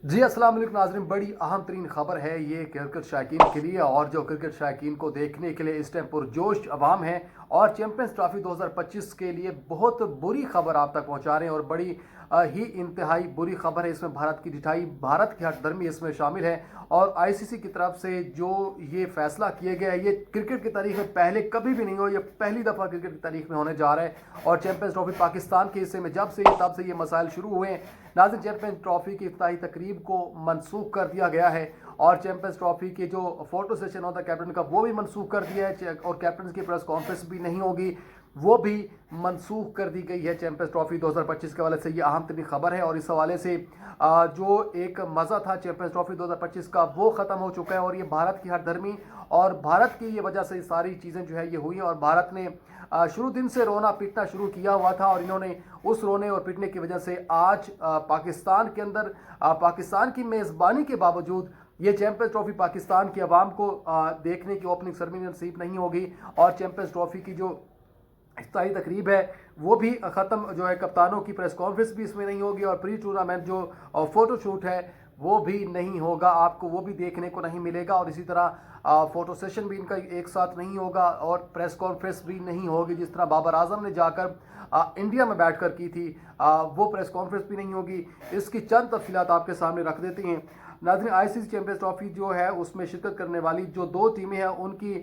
جی السلام علیکم ناظرین، بڑی اہم ترین خبر ہے یہ کرکٹ شائقین کے لیے، اور جو کرکٹ شائقین کو دیکھنے کے لیے اس ٹائم پرجوش عوام ہے، اور چیمپئنز ٹرافی 2025 کے لیے بہت بری خبر آپ تک پہنچا رہے ہیں، اور بڑی ہی انتہائی بری خبر ہے۔ اس میں بھارت کی ڈٹائی، بھارت کی ہٹ درمی اس میں شامل ہے، اور آئی سی سی کی طرف سے جو یہ فیصلہ کیا گیا ہے یہ کرکٹ کی تاریخ میں پہلے کبھی بھی نہیں ہو، یہ پہلی دفعہ کرکٹ کی تاریخ میں ہونے جا رہا ہے۔ اور چیمپئنز ٹرافی پاکستان کے حصے میں تب سے یہ مسائل شروع ہوئے ہیں۔ ناظرین، چیمپئنز ٹرافی کی افتتاحی تقریب کو منسوخ کر دیا گیا ہے، اور چیمپئنز ٹرافی کے جو فوٹو سیشن ہوتا ہے کیپٹن کا وہ بھی منسوخ کر دیا ہے، اور کیپٹن کی پریس کانفرنس بھی نہیں ہوگی، وہ بھی منسوخ کر دی گئی ہے۔ چیمپئنز ٹرافی 2025 کے حوالے سے یہ اہم ترین خبر ہے، اور اس حوالے سے جو ایک مزہ تھا چیمپئنز ٹرافی 2025 کا وہ ختم ہو چکا ہے، اور یہ بھارت کی ہٹ درمی اور بھارت کی یہ وجہ سے ساری چیزیں جو ہے یہ ہوئی ہیں، اور بھارت نے شروع دن سے رونا پیٹنا شروع کیا ہوا تھا، اور انہوں نے اس رونے اور پیٹنے کی وجہ سے آج پاکستان کے اندر پاکستان کی میزبانی کے باوجود یہ چیمپئنز ٹرافی پاکستان کی عوام کو دیکھنے کی اوپننگ سرمنی نصیب نہیں ہوگی، اور چیمپئنز ٹرافی کی جو افتتاحی تقریب ہے وہ بھی ختم جو ہے، کپتانوں کی پریس کانفرنس بھی اس میں نہیں ہوگی، اور پری ٹورنامنٹ جو فوٹو شوٹ ہے وہ بھی نہیں ہوگا، آپ کو وہ بھی دیکھنے کو نہیں ملے گا، اور اسی طرح فوٹو سیشن بھی ان کا ایک ساتھ نہیں ہوگا، اور پریس کانفرنس بھی نہیں ہوگی جس طرح بابر اعظم نے جا کر انڈیا میں بیٹھ کر کی تھی، وہ پریس کانفرنس بھی نہیں ہوگی۔ اس کی چند تفصیلات آپ کے سامنے رکھ دیتے ہیں۔ ناظرین، آئی سی سی چیمپئنز ٹرافی جو ہے اس میں شرکت کرنے والی جو دو ٹیمیں ہیں ان کی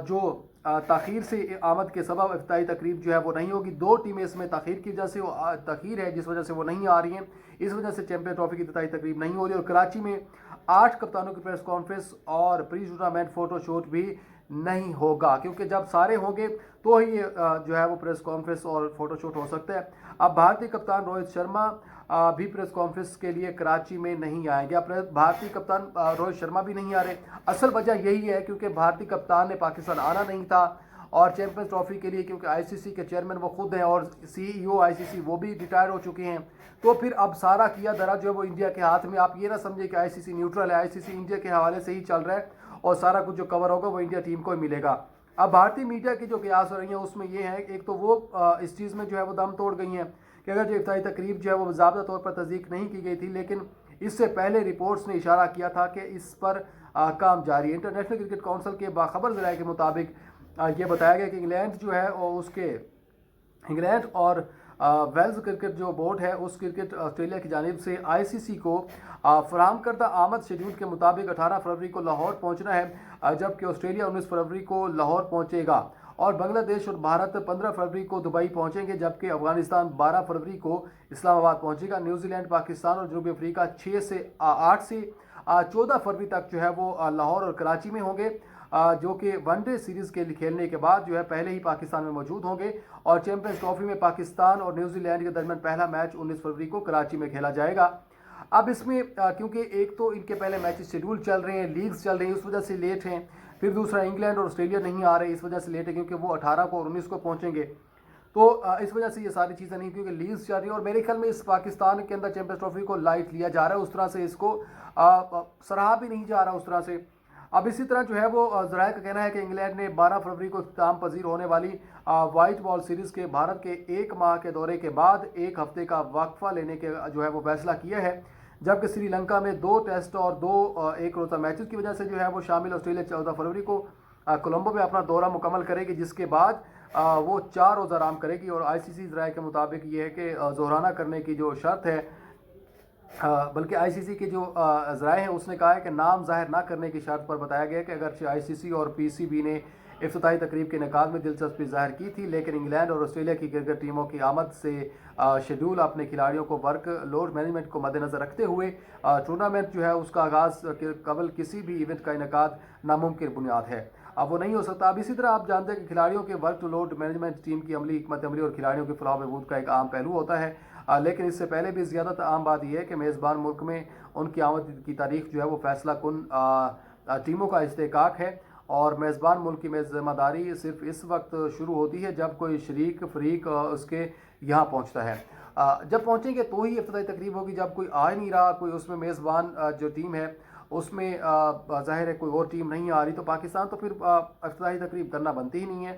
جو تاخیر سے آمد کے سبب افتتاحی تقریب جو ہے وہ نہیں ہوگی۔ دو ٹیمیں اس میں تاخیر کی وجہ سے تاخیر ہے جس وجہ سے وہ نہیں آ رہی ہیں، اس وجہ سے چیمپئن ٹرافی کی افتتاحی تقریب نہیں ہو رہی، اور کراچی میں 8 کپتانوں کی پریس کانفرنس اور پری ٹورنامنٹ فوٹو شوٹ بھی نہیں ہوگا، کیونکہ جب سارے ہوں گے تو ہی جو ہے وہ پریس کانفرنس اور فوٹو شوٹ ہو سکتا ہے۔ اب بھارتی کپتان روہت شرما بھی پریس کانفرنس کے لیے کراچی میں نہیں آئیں گے۔ اب بھارتی کپتان روہت شرما بھی نہیں آ رہے، اصل وجہ یہی ہے کیونکہ بھارتی کپتان نے پاکستان آنا نہیں تھا، اور چیمپئنز ٹرافی کے لیے کیونکہ آئی سی سی کے چیئرمین وہ خود ہیں، اور سی ای او آئی سی سی وہ بھی ریٹائر ہو چکے ہیں، تو پھر اب سارا کیا درا جو ہے وہ انڈیا کے ہاتھ میں۔ آپ یہ نہ سمجھے کہ آئی سی سی نیوٹرل ہے، آئی سی سی انڈیا کے حوالے سے ہی چل رہا ہے، اور سارا کچھ جو کور ہوگا وہ انڈیا ٹیم کو ہی ملے گا۔ اب بھارتی میڈیا کی جو قیاس ہو رہی ہیں اس میں یہ ہے، ایک تو وہ اس چیز میں جو ہے وہ دم توڑ گئی ہیں کہ اگر جو افتتاحی تقریب جو ہے وہ باضابطہ طور پر تصدیق نہیں کی گئی تھی، لیکن اس سے پہلے رپورٹس نے اشارہ کیا تھا کہ اس پر کام جاری ہے۔ انٹرنیشنل کرکٹ کونسل کے باخبر ذرائع کے مطابق یہ بتایا گیا کہ انگلینڈ جو ہے اور اس کے انگلینڈ اور ویلز کرکٹ جو بورڈ ہے اس کرکٹ آسٹریلیا کی جانب سے آئی سی سی کو فراہم کردہ آمد شیڈول کے مطابق 18 فروری کو لاہور پہنچنا ہے، جبکہ آسٹریلیا 19 فروری کو لاہور پہنچے گا، اور بنگلہ دیش اور بھارت 15 فروری کو دبئی پہنچیں گے، جبکہ افغانستان 12 فروری کو اسلام آباد پہنچے گا۔ نیوزی لینڈ، پاکستان اور جنوبی افریقہ 8 سے 14 فروری تک جو ہے وہ لاہور اور کراچی میں ہوں گے، جو کہ ون ڈے سیریز کے کھیلنے کے بعد جو ہے پہلے ہی پاکستان میں موجود ہوں گے، اور چیمپئنز ٹرافی میں پاکستان اور نیوزی لینڈ کے درمیان پہلا میچ 19 فروری کو کراچی میں کھیلا جائے گا۔ اب اس میں کیونکہ ایک تو ان کے پہلے میچز شیڈول چل رہے ہیں، لیگز چل رہی ہیں، اس وجہ سے لیٹ ہیں، پھر دوسرا انگلینڈ اور آسٹریلیا نہیں آ رہے، اس وجہ سے لیٹ ہے کیونکہ وہ 18 کو اور 19 کو پہنچیں گے، تو اس وجہ سے یہ ساری چیزیں نہیں، کیونکہ لیگز چل رہی ہیں، اور میرے خیال میں اس پاکستان کے اندر چیمپئنز ٹرافی کو لائٹ لیا جا رہا ہے، اس طرح سے اس کو سراہا بھی نہیں جا رہا اس طرح سے۔ اب اسی طرح جو ہے وہ ذرائع کا کہنا ہے کہ انگلینڈ نے 12 فروری کو اختتام پذیر ہونے والی وائٹ بال سیریز کے بھارت کے 1 ماہ کے دورے کے بعد 1 ہفتے کا وقفہ لینے کے جو ہے وہ فیصلہ کیا ہے، جبکہ سری لنکا میں 2 ٹیسٹ اور 2 ایک روزہ میچز کی وجہ سے جو ہے وہ شامل آسٹریلیا 14 فروری کو کولمبو میں اپنا دورہ مکمل کرے گی، جس کے بعد وہ 4 روزہ آرام کرے گی، اور آئی سی سی ذرائع کے مطابق یہ ہے کہ ظہرانہ کرنے کی جو شرط ہے، بلکہ آئی سی سی کے جو ذرائع ہیں اس نے کہا ہے کہ نام ظاہر نہ کرنے کی شرط پر بتایا گیا کہ اگرچہ آئی سی سی اور پی سی بی نے افتتاحی تقریب کے انعقاد میں دلچسپی ظاہر کی تھی، لیکن انگلینڈ اور آسٹریلیا کی کرکٹ ٹیموں کی آمد سے شیڈول اپنے کھلاڑیوں کو ورک لوڈ مینجمنٹ کو مد نظر رکھتے ہوئے ٹورنامنٹ جو ہے اس کا آغاز قبل کسی بھی ایونٹ کا انعقاد ناممکن بنیاد ہے، اب وہ نہیں ہو سکتا۔ اب اسی طرح آپ جانتے ہیں کہ کھلاڑیوں کے ورک لوڈ مینجمنٹ ٹیم کی عملی حکمت عملی اور کھلاڑیوں کی فلاح و بہبود کا ایک عام پہلو ہوتا ہے، لیکن اس سے پہلے بھی زیادہ عام بات یہ ہے کہ میزبان ملک میں ان کی آمد کی تاریخ جو ہے وہ فیصلہ کن ٹیموں کا استحقاق ہے، اور میزبان ملک کی ذمہ داری صرف اس وقت شروع ہوتی ہے جب کوئی شریک فریق اس کے یہاں پہنچتا ہے، جب پہنچیں گے تو ہی افتتاحی تقریب ہوگی، جب کوئی آ نہیں رہا، کوئی اس میں میزبان جو ٹیم ہے اس میں ظاہر ہے کوئی اور ٹیم نہیں آ رہی، تو پاکستان تو پھر افتتاحی تقریب کرنا بنتی ہی نہیں ہے۔